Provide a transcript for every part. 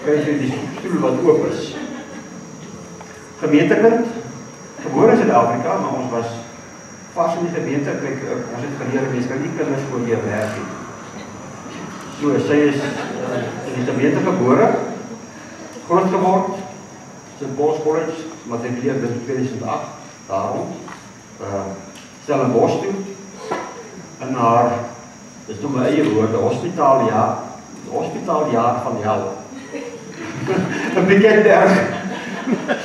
kry jy die stoel wat oop is. Gemeentekind, gebore in Suid-Afrika, maar ons was vas in die gemeente, kyk, ons het geleer, mens kan nie kinders voor jou werk het. So, sy is in die gemeente gebore, groot geword, St. Paul's College, matrikuleer in 2008, daarom, Stellenbosch toe, in haar, dis toe my eie woorde, hospitaaljaar van hel. 'n Piketberg,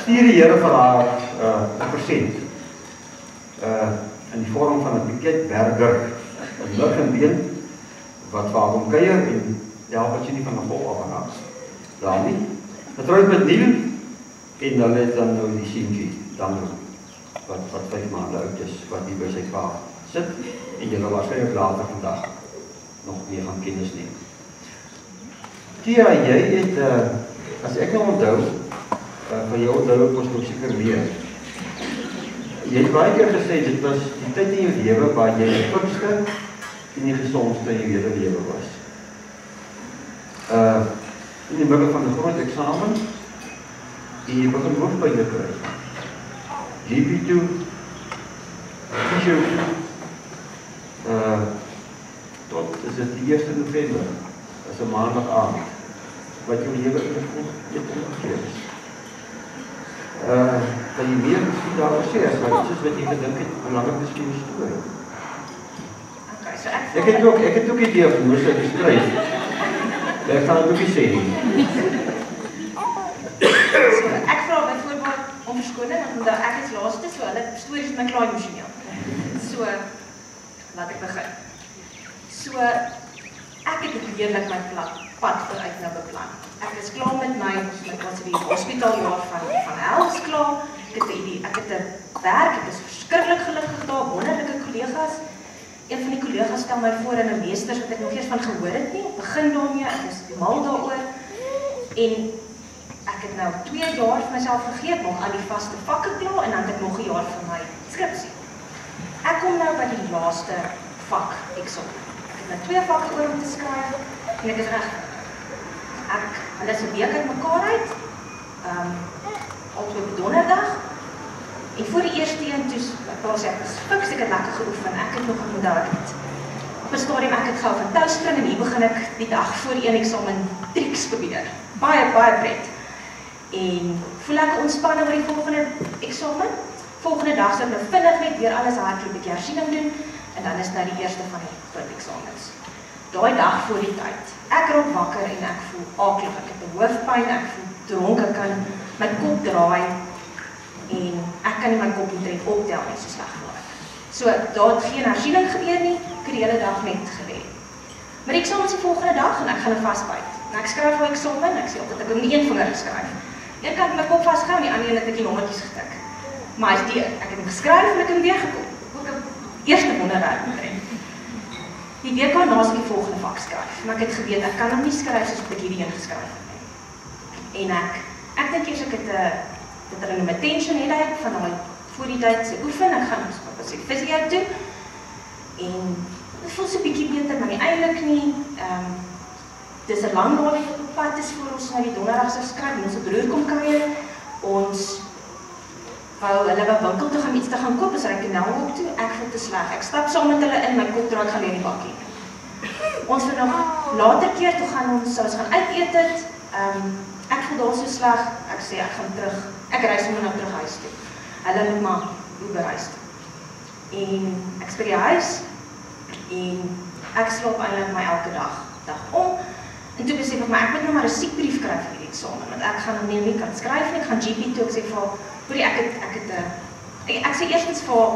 stuur die Here vir haar 'n persent, in die vorm van 'n piketberger, 'n lig en been, wat vir haar kom kuier, en wat sy nie van 'n vol afhang. Daar nie. Getrouwd met Neil, en dan het dan nou die Shinji, dan wat 5 maande oud is, wat hier by sy pa sit, en julle waarskynlik later vandag nog meer gaan kennis neem. Tia, jy het, as ek nou onthou, van jou onthou ek ons nog seker meer. Jy het baie keer gesê, dit was die tyd in jou lewe waar jy die klipste en die gesondste in jou hele lewe was. In die middel van 'n groot eksamen, en jy begin hoofdpyn kry. GP2, physio 2, tot is dit die 1 November, dat is 'n maandag aand, wat jou lewe in die omgekeerd is. Kan jy meer misschien daaroor sê, as wat iets is wat jy gedink het, hoe lang het miskien die story? Ek het ook die diagnose geskryf. Ek gaan het ook nie sê nie. Ek vra byvoorbeeld om verskoning, omdat ek is laaste, so hulle stories met my klaar emosioneel. So, laat ek begin. So, ek het redelik my pad vooruit nou beplan. Ek is klaar met my hospitaaljaar van hel is klaar. Ek het 'n werk, ek is verskriklik gelukkig daar, wonderlike kollegas. Een van die kollegas stel my voor in 'n meester wat ek nog eers van gehoor het nie. Ek begin daarmee, ek is mal daaroor. En ek het nou 2 jaar vir myself gegee, maak al die vaste vakke klaar en dan het ek nog 'n jaar vir my skripsie. Ek kom nou by die laaste vak eksamen. Ek het nou 2 vakke oor om te skryf en ek is reg. Hulle is 'n week uit mekaar uit, altyd op donderdag. En voor die eerste een toe, ek was fiks, ek het lekker geoefen, ek het nog onthou, op 'n stadium ek het gou van tou spring en hier begin ek die dag voor die een eksamen triks probeer. Baie pret. En voel ek ontspanning oor die volgende eksamen. Volgende dag sal ek nou vinnig net weer alles hardloop, 'n bietjie hersiening doen en dan is nou die eerste van die groot eksamens. Daai dag voor die tyd. Ek raak wakker en ek voel aaklig, ek het 'n hoofpyn, ek voel dronk, ek kan my kop draai en ek kan nie my kop omtrent optel nie, so sleg voel ek. So, daar het geen hersiening gebeur nie, ek het die hele dag net gelê. Maar die eksamen is die volgende dag en ek gaan er vasbyt. En ek skryf vir eksamen, ek sê altyd ek het met 1 vinger geskryf. Een kant my kop vasgehou en die ander een het ek die nommertjies getik. Maar is die, ek het hom geskryf en ek het hom weer gekom. Ook 'n eerste wonderwerk omtrent. Die week daarna as ek die volgende vak skryf, maar ek het geweet, ek kan hom nie skryf soos ek hierdie een geskryf het nie. En ek dink eers ek het 'n attention headache van daai voor die tyd se oefen, ek gaan op sy fisio toe, en dit voel so bietjie beter, maar nie eintlik nie. Dis 'n lang naweek wat op pad is voor ons na die donderdag sou skryf, en ons broer kom kuier, ons wou hulle by winkel toe gaan iets te gaan koop, as hy kan nou op toe, ek voel te sleg. Ek stap saam met hulle in, my kop draai gaan lê in die bakkie. Ons wil nog later keer toe gaan ons gaan uit eet het. Ek voel daar so sleg, ek sê ek gaan terug, ek reis sommer nou terug huis toe. Hulle moet maar Uber huis toe. En ek is by die huis, en ek slaap eintlik my elke dag om. En toe besef ek, maar ek moet nou maar 'n siekbrief kry vir die eksamen, want ek gaan nie kan skryf nie, ek gaan GP toe, ek sê vir ek sê eerstens vir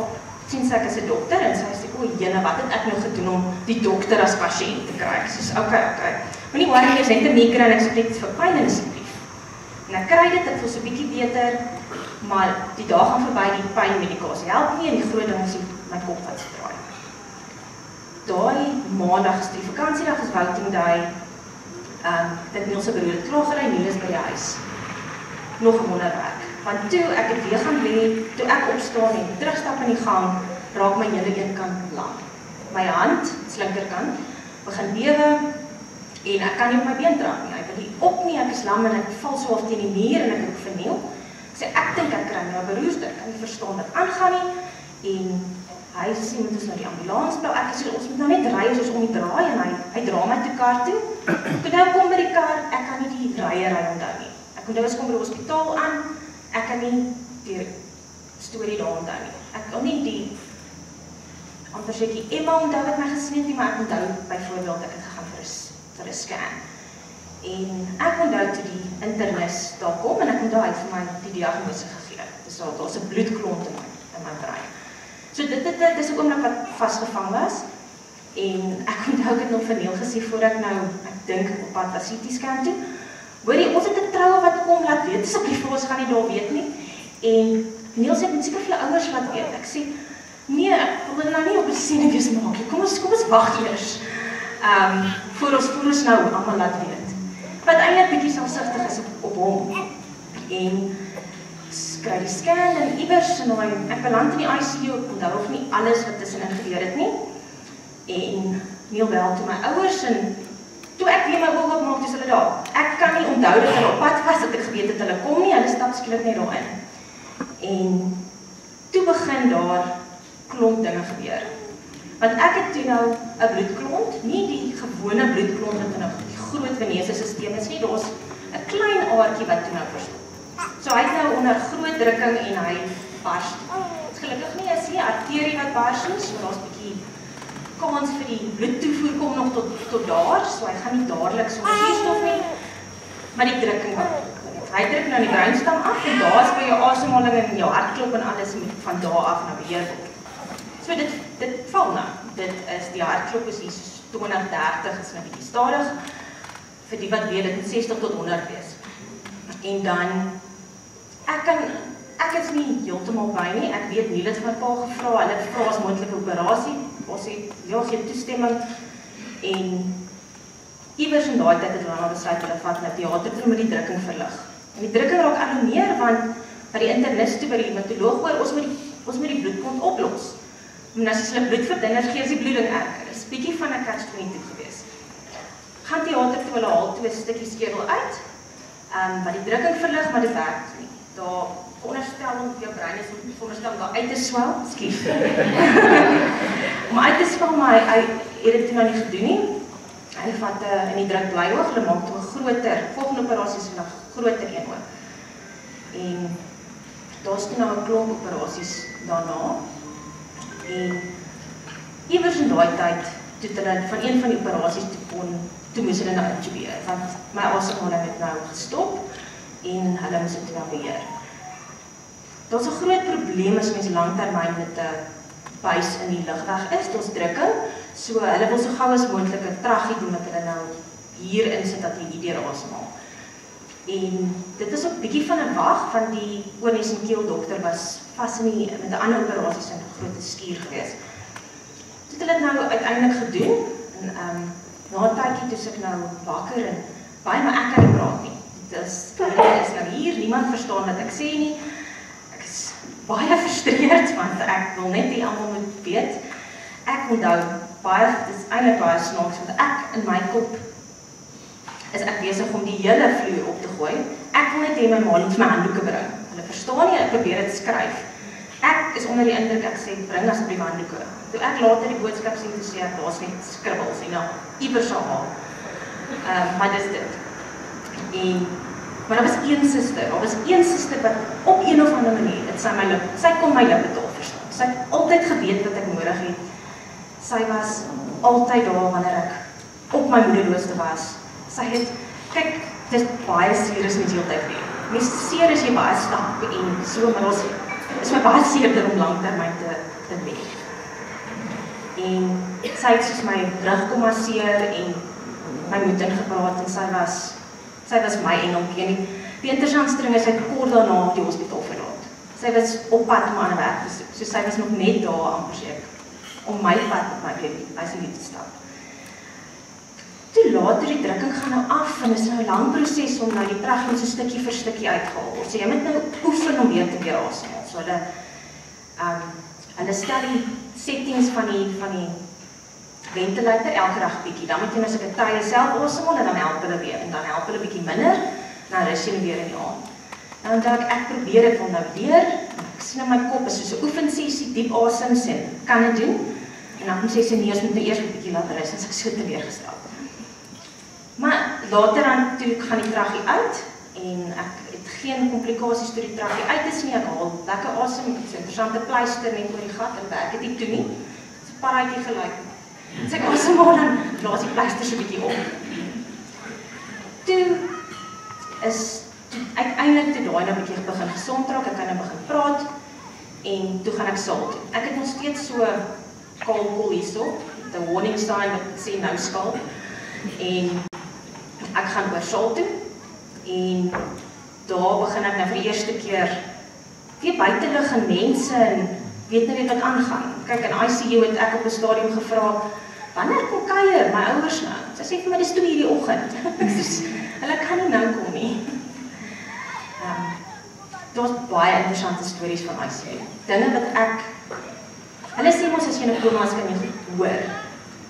sien sy ek is 'n dokter, en sy sê, o jene, wat het ek nou gedoen om die dokter as pasiënt te kry? Ek sê, okay. Maar nie worry, ek net 'n mikro en ek soek net vir pyn in 'n siekbrief. En ek kry dit, ek voel so 'n bietjie beter, maar die dae gaan verby, die pynmedikasie help nie, en die groot ding is my kop wat se draai. Daai maandag is die vakansiedag, is Voting Day, dit Niels se broer het klaar gery, Niels by die huis. Nog 'n wonderwerk. Want toe ek het weer gaan lê, toe ek opstaan en terugstap in die gang, raak my hele een kant lam. My hand, linkerkant, begin bewe en ek kan nie op my been trap nie. Hy die opnie, ek is lam en ek val so af teen die muur en ek roep vir Neil. Ek sê, ek dink ek kry nou 'n beroerte, ek kan nie verstaan wat aangaan nie. En hy sê, moet ons nou die ambulans bel, ek sê, ons moet nou net ry, soos om die draai, en hy dra my toe kar toe. Toe nou kom by die kar, ek kan nie die ryery onthou nie. Ek onthou ons kom by die hospitaal aan, ek kan nie die storie daar onthou nie. Ek kan nie die, amper sê die Emma onthou wat my gesien het nie, maar ek onthou byvoorbeeld ek het gegaan vir 'n scan. En ek onthou toe die internis daar kom, en ek onthou hy het vir my die diagnose gegee. Dus daar's 'n bloedklont in my brein. So dit is 'n oomblik wat vasgevang was, en ek onthou ek het nog vir Neil gesê, voor ek nou, ek dink op pad was CT-scan toe, hoorie, ons het 'n troue wat kom, laat weet asseblief, ons gaan nie daar weet nie, en Neil sê, ek moet seker vir julle ouers laat weet, ek sê, nee, ek wil nou nie op die senuwees maak, kom ons wag eers, voor ons nou almal laat weet, wat eintlik bietjie selfsugtig is op hom, en kry die scan en iewers en ek beland in die ICU, ek onthou nog nie alles wat tussenin gebeur het nie. En Neil bel toe my ouers en toe ek weer my oog opmaak, toe is hulle daar. Ek kan nie onthou dat hulle op pad was, dat ek geweet het hulle kom nie, hulle stap skielik net daarin. En toe begin daar klomp dinge gebeur. Want ek het toe nou 'n bloedklont, nie die gewone bloedklont wat in 'n groot venese stelsel is nie, daar's 'n klein aartjie wat toe nou verstop. So hy het nou onder groot drukking en hy bars. Dit is gelukkig nie as 'n arterie wat bars nie, so daar's 'n bietjie kans vir die bloedtoevoer kom nog tot daar, so hy gaan nie dadelik sonder suurstof nie. Maar die drukking wat hy druk nou die breinstam af en daar is by jou asemhaling en jou hartklop en alles moet van daar af na beheer word. So dit val nou. Dit is die hartklop is hier so 20-30 is nou bietjie stadig. Vir die wat weet dit moet 60 tot 100 wees. En dan ek is nie heeltemal by nie. Ek weet nie dit vir my pa gevra. Hulle het vra as moontlike operasie. Ons het ja geen toestemming en iewers in daai tyd het hulle besluit hulle vat na teater toe met die drukking verlig. En die drukking raak al hoe meer want by die internis toe by die hematoloog hoor ons moet die bloedklont oplos. En as hulle bloed verdunner gee as die bloeding erger. Dis bietjie van 'n catch-22 gewees. Gaan teater toe hulle haal 2 stukkies skedel uit. Wat die drukking verlig, maar dit werk nie. Daar veronderstel om jou brein is veronderstel om daar uit te swel, skief. Maar uit te swel, maar hy het dit toe nou nie gedoen nie. Hy vat in die druk bly hoog, hulle maak toe 'n groter, volgende operasie is nog groter een hoor. En daar's toe nou 'n klomp operasies daarna. En iewers in daai tyd, toe hulle van een van die operasies toe moes hulle nou intubeer, want my asemhaling het nou gestop en hulle moes dit nou beheer. Daar's 'n groot probleem as mens langtermyn met 'n buis in die lugweg is, daar's drukking, so hulle wil so gou as moontlik 'n traggie doen dat hulle nou hier insit dat jy deur asemhaal. En dit is ook bietjie van 'n wag, want die oorneus en keel dokter was vas met 'n ander operasies in 'n groot skuur gewees. Toe het hulle dit nou uiteindelik gedoen en na 'n tydjie toe ek nou wakker en baie maar ek kan nie praat nie. Dit is nou hier, niemand verstaan wat ek sê nie. Ek is baie frustreerd want ek wil net die almal moet weet. Ek onthou baie, dit is eintlik baie snaaks want ek in my kop is ek besig om die hele vloer op te gooi. Ek wil net hê my ma moet my handdoeke bring. Hulle verstaan nie, ek probeer dit skryf. Ek is onder die indruk, ek sê, bring asseblief handdoeke. Toe ek later die boodskap sien, toe sê ek, daar's net skribbels en nou, iewers sal haal. Maar dis dit. Maar daar was een suster wat op een of ander manier, sy kon my lippe taal verstaan. Sy het altyd geweet wat ek nodig het. Sy was altyd daar wanneer ek op my moederlooste was. Sy het, kyk, dit is baie seer as mens heeltyd weet. Mens seer as jy baie stap en so, maar ons is my baie seerder om langtermyn te weet. En sy het soos my rug kom masseer en my moed ingepraat en sy was my engeltjie. En die interessantste ding is, sy het kort daarna die hospitaal verlaat. Sy was op pad om aan 'n werk te soek, so sy was nog net daar amper seker om my pad op my ICU te stap. Toe later die drukking gaan nou af en is nou 'n lang proses om nou die pregnant so stukkie vir stukkie uitgehaal word. So jy moet nou oefen om weer te weer asemhaal. So hulle stel die settings van die ventilator elke dag bietjie. Dan moet jy nou sulke tye self asemhaal en dan help hulle weer en dan help hulle bietjie minder, dan rus jy weer in die aand. Nou dink ek probeer dit van nou leer. Ek sien in my kop is soos 'n oefensessie, diep asems en kan dit doen. En dan sê sy nee, ons moet nou eers 'n bietjie laat rus en ek so teleurgestel. Maar later dan toe gaan die traggie uit en ek het geen komplikasies toe die traggie uit is nie. Ek haal lekker asem, dit is 'n interessante pleister net oor die gat en werk dit nie toe nie. Dit is 'n paraatjie gelyk. As ek asemhaal dan blaas die pleister so 'n bietjie op. Toe is uiteindelik toe daai nou 'n bietjie begin gesond raak, ek kan nou begin praat en toe gaan ek saal toe. Ek het nog steeds so kalkol hierso, 'n warning sign wat sê nou skaal en ek gaan oor saal toe en daar begin ek nou vir die eerste keer weer buite lig en mense en weet nou wat aangaan. Kyk, in ICU het ek op 'n stadium gevra, wanneer kom kuier my ouers nou? Sy sê vir my dis 2:00 die oggend. Hulle kan nie nou kom nie. Daar's baie interessante stories van ICU. Dinge wat hulle sê mos as jy 'n koma is kan jy goed hoor.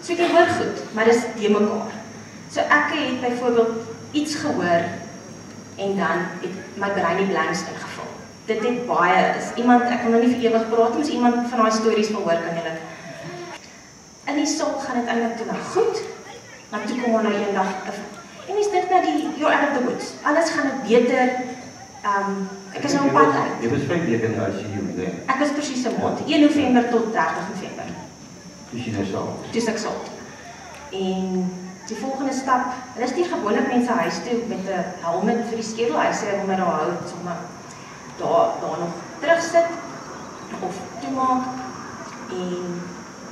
So jy hoor goed, maar dis de mekaar. So ek het byvoorbeeld iets gehoor en dan het my brein die blanks ingevul. Dit het baie, is iemand, ek kan nou nie vir ewig praat, maar iemand van daai stories van hoor kan julle. In die saal gaan dit eintlik toe nou goed, maar toe kom nou eendag, en is dit nou you're out of the woods, alles gaan dit beter, ek is nou op pad uit. Jy was 5 weke in die ICU, nee? Ek was presies 'n maand, 1 November tot 30 November. Dus jy nou saal? Toe ek saal. En die volgende stap, hulle stuur gewoonlik mense huis toe met 'n helmet vir die skedel, hy sê hom maar daar hou, sommer daar nog terugsit of toemaak en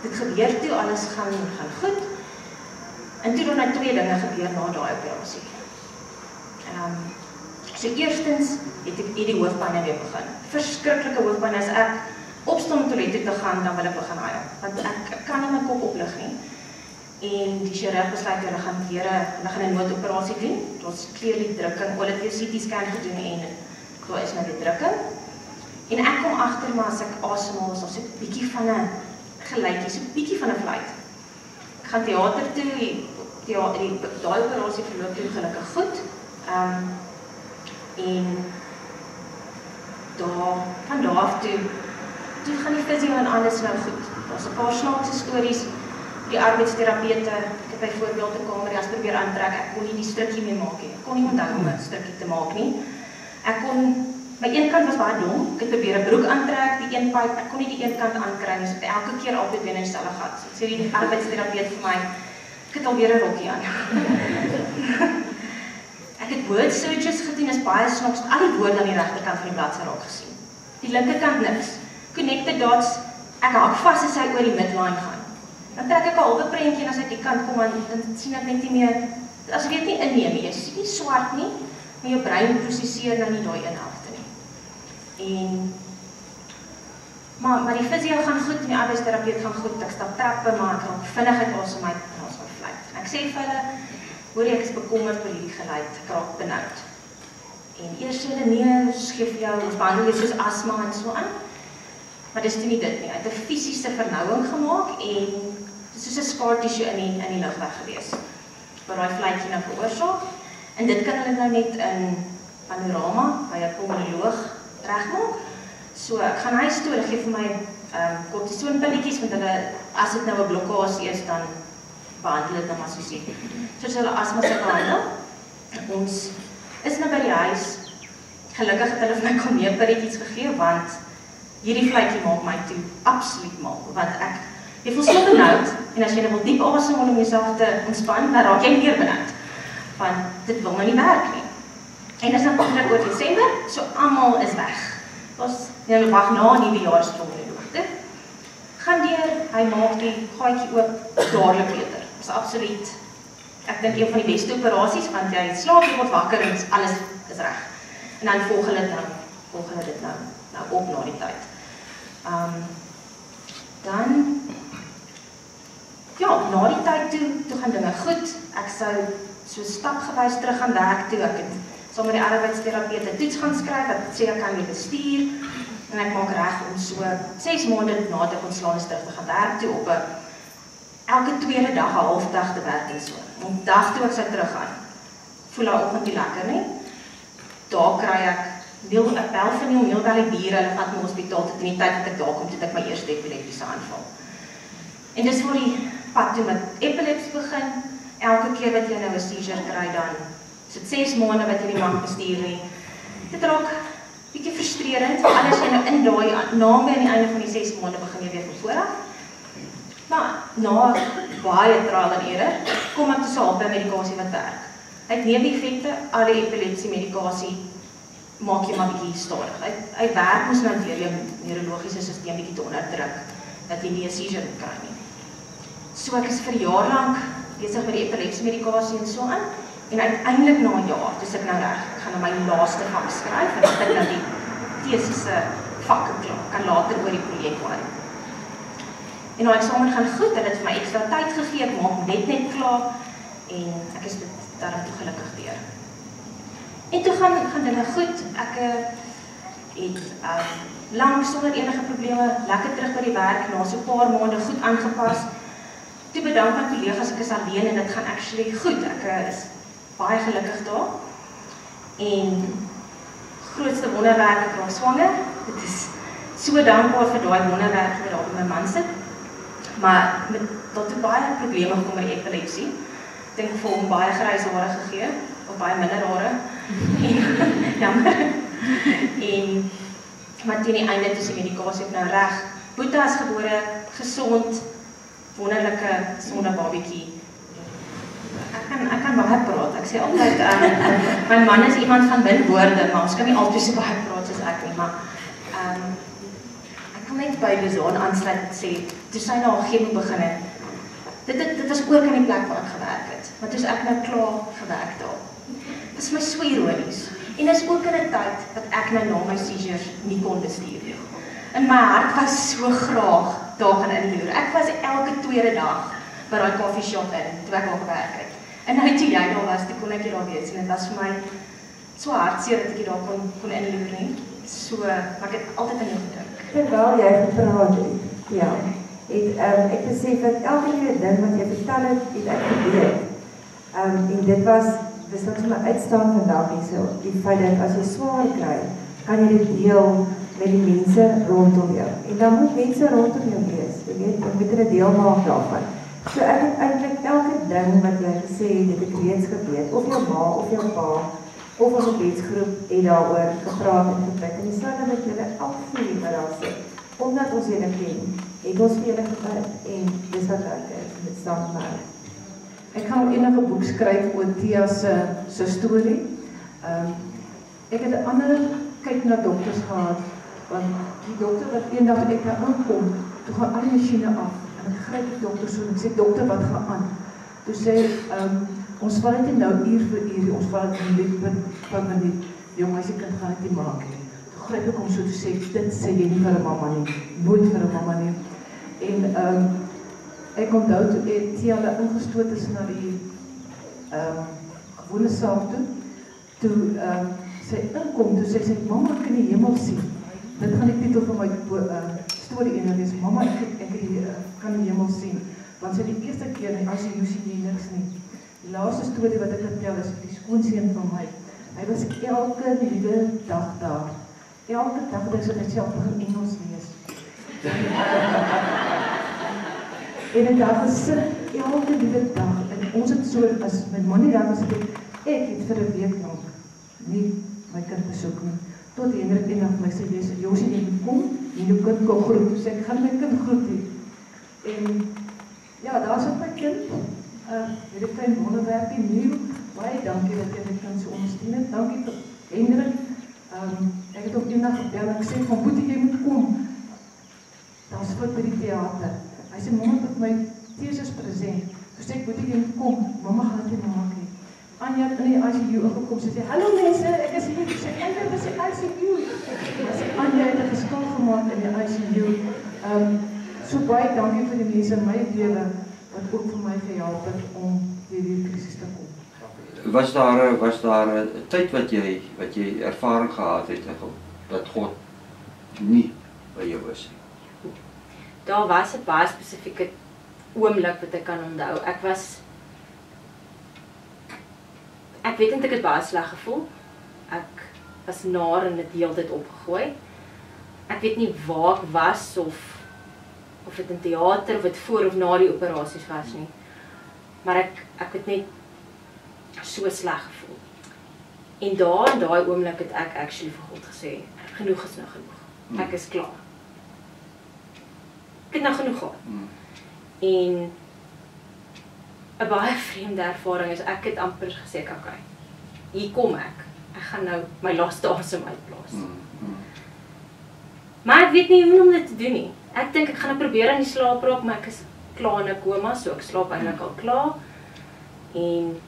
dit gebeur toe, alles gaan goed. En toe nou 2 dinge gebeur na daai operasie. So eerstens het die hoofpyn weer begin. Verskriklike hoofpyn as ek opstaan om toilet toe te gaan, dan wil ek begin huil, want ek kan nie my kop oplig nie. En die chirurg besluit hulle gaan 'n noodoperasie doen. Daar's clearly drukking, hulle het weer CT scan gedoen en daar is nou die drukking. En ek kom agter maar as ek asemhaal, is daar so 'n bietjie van 'n geluidjie, so 'n bietjie van 'n fluit. Ek gaan teater toe, daai operasie verloop toe gelukkig goed. En van daar af toe gaan die fisio en alles nou goed. Daar's 'n paar snaakse stories. Die arbeidsterapeute, ek het byvoorbeeld 'n kamerjas probeer aantrek, ek kon nie die strukkie mee maak nie. Ek kon nie onthou om 'n strukkie te maak nie. My een kant was baie dom, ek het probeer 'n broek aantrek, die een pyp, ek kon nie die een kant aankry nie, so ek het elke keer altyd weer in dieselfde gat. So sê die arbeidsterapeut vir my, ek het alweer 'n rokkie aan. Ek het word searches gedoen, is baie snaaks, al die woorde aan die regterkant van die bladsy raak gesien. Die linkerkant niks. Connected dots, ek haak vas as hy oor die midline gaan. Dan trek ek 'n halwe prentjie en as hy die kant kom, dan sien ek net nie meer, as jy weet nie inneem nie, jy sien nie swart nie, maar jou brein prosesseer nou nie daai een helfte nie. Maar die fisio gaan goed, en die arbeidsterapeut gaan goed, ek stap trappe, maar ek raak vinnig uit asem uit en ons gaan vlieg. Ek sê vir hulle, hoor ek is bekommerd oor hierdie geluid, ek raak benoud. En eers sê hulle, nee, ons gee vir jou, ons behandel jy soos asma en so aan. Maar dis toe nie dit nie, hy het 'n fisiese vernouing gemaak en soos 'n scar tissue in die lugweg gewees, waar daai vletjie nou veroorsaak. En dit kan hulle nou net in panorama by 'n pulmonoloog regmaak. So ek gaan huis toe, hulle gee vir my kortisoonpilletjies, want hulle, as dit nou 'n blokkasie is, dan behandel dit nou maar soos jy. Soos hulle asma se behandel. Ons is nou by die huis. Gelukkig het hulle vir my kalmeerpilletjies gegee, want hierdie vletjie maak my toe absoluut mal, want jy voel so benoud, en as jy nou wil diep asemhaal om jouself te ontspan, dan raak jy meer benoud, want dit wil nou nie werk nie. En dis natuurlik oor Desember, so almal is weg. Jy wag na nuwejaar is pulmonoloog. Gaan deur, hy maak die gaatjie oop, dadelik beter. Dis absoluut, ek dink een van die beste operasies, want jy slaap, jy word wakker en alles is reg. En dan volg hulle dit nou op na die tyd. Dan, ja, na die tyd toe gaan dinge goed. Ek sou so stapgewys terug gaan werk toe. Ek het saam met die arbeidsterapeut 'n toets gaan skryf wat sê ek kan weer bestuur. En ek maak reg om so 6 maande na ek ontslaan is terug te gaan werk toe op 'n elke tweede dag 'n halfdag te werk en so. Om dag toe ek sou teruggaan, voel haar oggend nie lekker nie. Daar kry ek een bel van die omeel by die bure, hulle vat my hospitaal tot in die tyd dat ek daar kom, tot ek my eerste epileptiese aanval. En dis waar die pad toe met epilepsie begin. Elke keer wat jy nou 'n seizure kry, dan is dit 6 maande wat jy nie mag bestuur nie. Dit raak bietjie frustrerend, veral as jy nou in daai naby aan die einde van die 6 maande begin jy weer van voor af. Maar na baie trial and error kom ek tot 'n HP-medikasie wat werk. Hy het neeweffekte, al die epilepsie-medikasie maak jy maar bietjie stadig. Hy werk mos nou deur jou neurologiese stelsel bietjie te onderdruk dat jy nie 'n seizure kry nie. So ek is vir jaar lank besig met die epilepsie-medikasie en so aan. En uiteindelik na 'n jaar, dis ek nou reg, ek gaan nou my laaste vak skryf en dat ek nou die tesiese vakke klaar kan later oor die projek worry. En nou eksamen gaan goed, hulle het vir my ekstra tyd gegee, ek maak net klaar en ek is daarom toe gelukkig deur. En toe gaan dinge goed. Ek het lang sonder enige probleme lekker terug by die werk, na so 'n paar maande goed aangepas. Toe bedank my kollegas, ek is alleen en dit gaan actually goed. Ek is baie gelukkig daar. En grootste wonderwerk, ek raak swanger. Dit is so dankbaar vir daai wonderwerk wat daar by my man sit. Maar dat het baie probleme gekom met die epilepsie. Ek dink vir hom baie grys hare gegee, of baie minder hare. Jammer. Maar teen die einde toe die medikasie nou reg. Boeta is gebore, gesond, wonderlike, sonde babietjie. Ek kan baie praat. Ek sê altyd, my man is iemand van min woorde, maar ons kan nie altyd so baie praat soos ek nie, maar ek kan net by Lizaan aansluit en sê, toe sy na haar chemo begin het, dit was ook in die plek waar ek gewerk het, maar toe is ek nou klaar gewerk daar. Dit is my so ironies. En is ook in 'n tyd dat ek nou na my seizures nie kon bestuur nie. In my hart was so graag daar gaan inloer. Ek was elke tweede dag by daai koffieshop in, toe ek daar gewerk het. En nou toe jy daar was, toe kon ek jy daar weet sien. Dit was vir my so hartseer dat ek jy daar kon inloer nie. So, maar ek het altyd aan jou gedink. Terwyl jy gepraat het, ja, ek besef dat elke keer ding wat jy vertel het ek geweet. En dit was, dis wat my uitstaan vandag hier so, die feit dat as jy swaar kry, kan jy dit deel met die mense rondom jou. En dan moet mense rondom jou wees, jy weet, jy moet dit deel maak daarvan. So ek het eintlik elke ding wat jy gesê het, het ek reeds geweet, of jou ma, of jou pa, of ons gebedsgroep het daaroor gepraat en gebid. En die slange met julle al 4 wat daar sit, omdat ons julle ken, het ons vir julle gebid en dis wat ek is, dit staan maar. Ek gaan enige boek skryf oor Tia se storie. Ek het 'n ander kyk na dokters gehad, want die dokter wat eendag ek daar aankom, toe gaan al die masjiene af en ek gryp die dokter so en ek sê, dokter, wat gaan aan? Toe sê, ons val dit nou uur vir uur, ons val dit minuut per minuut. Jong, as die kind gaan dit nie maak nie. Toe gryp ek hom so toe sê, dit sê jy nie vir 'n mamma nie, nooit vir 'n mamma nie. En ek onthou toe Tia hulle ingestoot is na die gewone saal toe sy inkom, toe sê sy, mamma, ek kan die hemel sien. Dit gaan die titel van my storie ene wees, mamma, ek kan die hemel sien. Want sy die eerste keer in die ICU sien jy niks nie. Die laaste storie wat ek vertel is die skoonseun van my. Hy was elke liewe dag daar. Elke dag dat sy net self begin Engels lees. En het daar gesit elke liewe dag. En ons het so, as my man nie daar was, ek het vir 'n week lank nie my kind besoek nie. Tot Hendrik eendag vir my sê, Josie, jy moet kom en jou kind kom groet. Toe sê ek, gaan my kind groet nie. En ja, daar sit my kind. Hierdie klein wonderwerkie nieuw. Baie dankie dat jy my kind so ondersteun het. Dankie vir Hendrik. Ek het ook eendag gebel en ek sê, van Boetie, jy moet kom. Daar is vir by die theater. Hy sê, mamma het my thesis present. Toe sê ek, Boetie, jy moet kom. Mamma gaan dit nie maak nie. Anja het in die ICU ingekom, sy sê, hallo mense, ek is hier. Sy sê, eindelijk is die ICU. Sy Anja het 'n verskil gemaak in die ICU. So baie dankie vir die mense in my lewe wat ook vir my gehelp het om hierdie krisis te kom. Was daar 'n tyd wat jy ervaring gehad het dat God nie by jou is nie? Daar was 'n baie spesifieke oomblik wat ek kan onthou. Ek weet net ek het baie sleg gevoel. Ek was naar en het heeltyd opgegooi. Ek weet nie waar ek was of dit in theater of dit voor of na die operasies was nie. Maar ek het net so sleg gevoel. En daar in daai oomblik het ek actually vir God gesê, genoeg is nou genoeg. Ek is klaar. Ek het nou genoeg gehad. En 'n baie vreemde ervaring is, ek het amper gesê, okay, hier kom ek. Ek gaan nou my laaste asem uitblaas. Maar ek weet nie hoe om dit te doen nie. Ek dink ek gaan probeer aan die slaap raak, maar ek is klaar in 'n koma, so ek slaap eintlik al klaar. En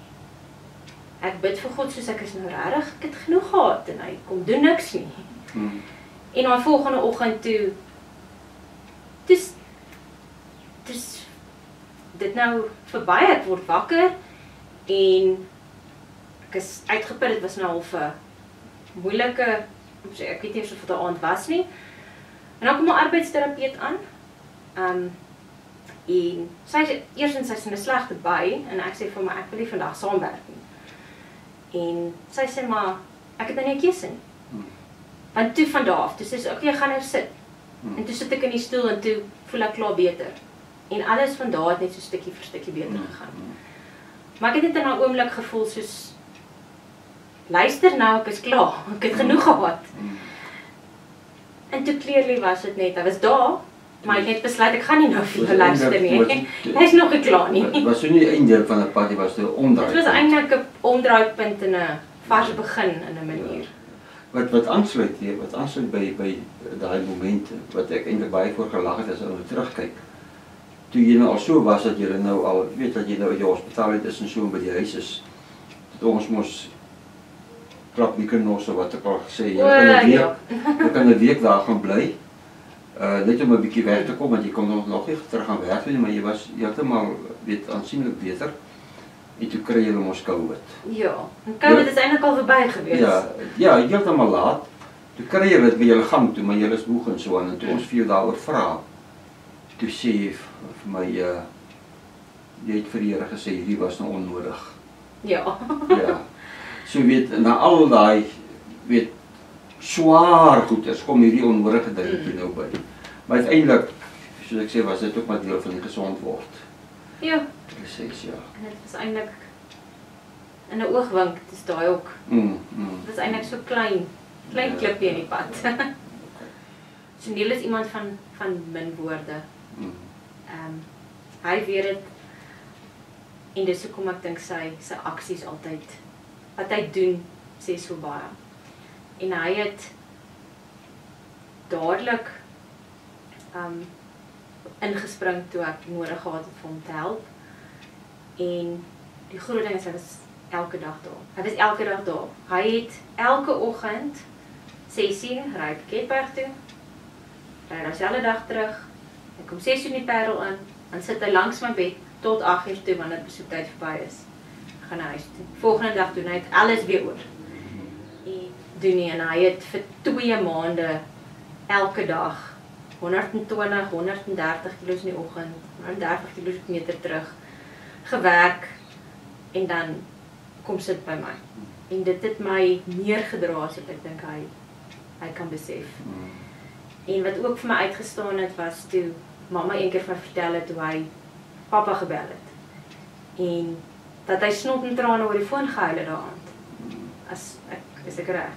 ek bid vir God soos ek is nou regtig, ek het genoeg gehad en hy kom doen niks nie. En daai volgende oggend toe dis dit nou verby, ek word wakker en ek is uitgeput, dit was nou al 'n moeilike, ek weet nie of dit 'n aand was nie. En dan kom 'n arbeidsterapeut aan. En eerstens sy is in 'n slegte by en ek sê vir my ek wil nie vandag saamwerk nie. En sy sê maar ek het nou nie 'n keuse nie. Want toe van daar af, toe sê sy okay, gaan nou sit. En toe sit ek in die stoel en toe voel ek klaar beter. En alles van daar het net so stukkie vir stukkie beter gegaan. Maar ek het net in 'n oomblik gevoel soos luister nou, ek is klaar. Ek het genoeg gehad. En toe clearly was dit net, hy was daar, maar ek het besluit ek gaan nie nou vir jou luister nie. Hy is nog nie klaar nie. Het was so nie die einde van 'n pad, dit was 'n omdraai. Dit was eintlik 'n omdraaipunt en 'n vars begin in 'n manier. Wat aansluit by daai momente wat ek eintlik baie voor gelag het as ek nou terugkyk. Toe jy nou al so was dat jy nou al weet dat jy nou uit die hospitaal uit is en so by die huis is. Dat ons mos klap nie kan ons wat ek al gesê, jy kan 'n week daar gaan bly. Net om 'n bietjie weg te kom want jy kon nog nie terug gaan werk nie, maar jy was heeltemal weet aansienlik beter. En toe kry jy mos COVID. Ja, en COVID is eintlik al verby gewees. Ja, heeltemal laat. Toe kry jy dit by jou liggaam toe, maar jy is moeg en so aan en toe ons vir jou daaroor vra. Toe sê jy vir my jy het vir die Here gesê hierdie was nou onnodig. Ja. Ja. So weet na al daai weet swaar goeders kom hierdie onnodige dingetjie nou by. Maar uiteindelik soos ek sê was dit ook maar deel van die gesond word. Ja. Presies, ja. En dit was eintlik in 'n oogwink, dis daai ook. Dit was eintlik so klein klippie in die pad. So Neil is iemand van min woorde. Hy weet dit en dis hoekom ek dink sy aksies altyd wat hy doen sê so baie. En hy het dadelik ingespring toe ek nodig gehad het vir hom te help. En die groot ding is hy was elke dag daar. Hy was elke dag daar. Hy het elke oggend 6:00 ry Ketberg toe. Ry dieselfde dag terug. Hy kom 6:00 in die Parel in, dan sit hy langs my bed tot 8:00 toe wanneer besoektyd verby is. Ek gaan na huis toe. Volgende dag doen hy het alles weer oor. En hy het vir 2 maande elke dag 120, 130 kilos in die oggend, 130 kilometer terug gewerk en dan kom sit by my. En dit het my neergedra as ek dink hy kan besef. En wat ook vir my uitgestaan het was toe mamma eendag vir my vertel het hoe hy pappa gebel het. En dat hy snot en trane oor die foon gehuil het daardie aand. Is ek reg?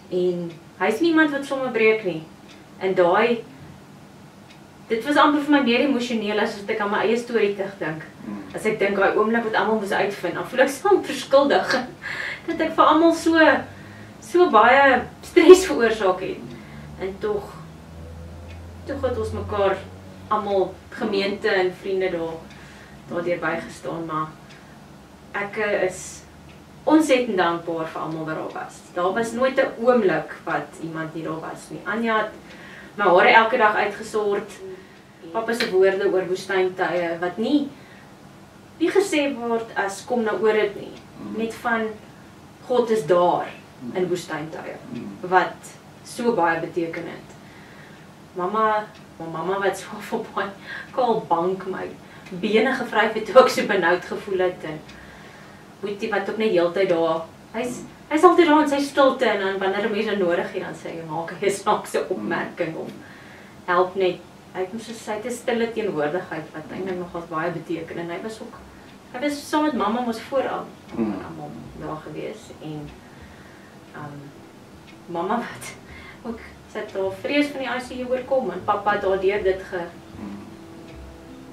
En hy is nie iemand wat sommer breek nie. En dit was amper vir my meer emosioneel as ek aan my eie storie terugdink. As ek dink daai oomblik wat almal moes uitvind, dan voel ek so verskuldig. Dat ek vir almal so baie stres veroorsaak het. En tog het ons mekaar almal gemeente en vriende daardeur bygestaan, maar ek is ontsettend dankbaar vir almal wat daar was. Daar was nooit 'n oomblik wat iemand nie daar was nie. Anja het my hare elke dag uitgesort. Pappa se woorde oor woestyntye wat nie gesê word as kom nou oor dit nie. Net van God is daar in woestyntye wat so baie beteken het. Mamma My mamma wat so op my kaal bank my bene gevryf het toe ek so benoud gevoel het en Boetie wat ook net heeltyd daar. Hy's altyd daar in sy stilte en dan wanneer 'n mens hom nodig het dan sê hy maak hy 'n snaakse opmerking of help net. Hy het mos sy te stille teenwoordigheid wat eintlik nogals baie beteken en hy was saam met mamma mos vooraan almal daar gewees en mamma wat ook sy het daar vrees van die ICU oorkom en pappa het daardeur dit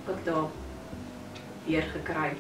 ook daar weer gekry.